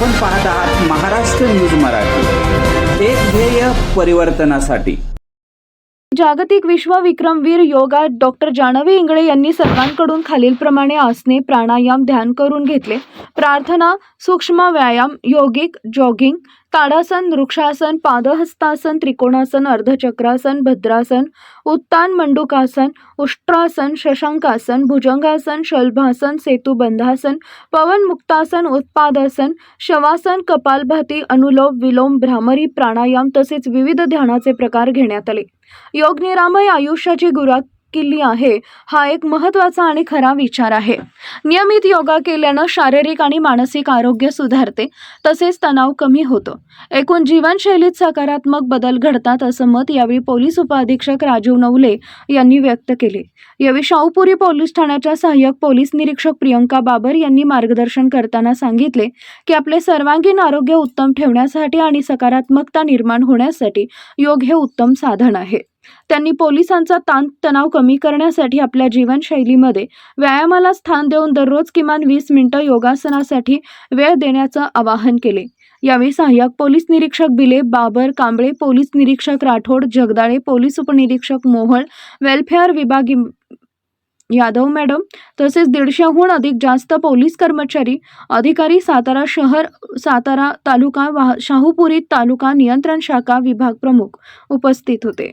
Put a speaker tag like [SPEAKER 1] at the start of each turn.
[SPEAKER 1] आपण पाहत आहात महाराष्ट्र न्यूज मराठी, एक ध्येय परिवर्तनासाठी।
[SPEAKER 2] जागतिक विश्व विक्रमवीर योगा डॉक्टर जानवी इंगळे यांनी सर्वांकडून खालीलप्रमाणे आसने, प्राणायाम, ध्यान करून घेतले। प्रार्थना, सूक्ष्म व्यायाम, योगिक, जॉगिंग, ताडासन, वृक्षासन, पादहस्तासन, त्रिकोणासन, अर्धचक्रासन, भद्रासन, उत्तान मंडूकासन, उष्ट्रासन, शशांकासन, भुजंगासन, शलभासन, सेतुबंधासन, पवन मुक्तासन, उत्पादासन, शवासन, कपालभाती, अनुलोम विलोम, भ्रामरी, प्राणायाम तसेच विविध ध्यानाचे प्रकार घेण्यात आले। योग निरामय आयुष्याची गुराखिल्ली आहे, हा एक महत्त्वाचा आणि खरा विचार आहे। नियमित योगा केल्याने शारीरिक आणि मानसिक आरोग्य सुधारते, तसेच तणाव कमी होतो। एकूण जीवनशैलीत सकारात्मक बदल घडतात असं मत यावेळी पोलीस उपअधीक्षक राजीव नवले यांनी व्यक्त केले। यावेळी शाहूपुरी पोलीस ठाण्याच्या सहाय्यक पोलीस निरीक्षक प्रियंका बाबर यांनी मार्गदर्शन करताना सांगितले की आपले सर्वांगीण आरोग्य उत्तम ठेवण्यासाठी आणि सकारात्मकता निर्माण होण्यासाठी योग हे उत्तम साधन आहे। त्यांनी पोलिसांचा ताण-तणाव कमी करण्यासाठी आपल्या जीवनशैलीमध्ये व्यायामाला स्थान देऊन दररोज किमान 20 मिनिटं योगासनासाठी वेळ देण्याचं आवाहन केले। यावेळी सहाय्यक पोलीस निरीक्षक बिले, बाबर, कांबळे, पोलीस निरीक्षक राठोड, जगदाळे, पोलीस उपनिरीक्षक मोहोळ, वेलफेअर विभाग यादव मॅडम तसेच 150हून अधिक जास्त पोलीस कर्मचारी अधिकारी, सातारा शहर, सातारा तालुका, शाहूपुरी तालुका नियंत्रण शाखा विभाग प्रमुख उपस्थित होते।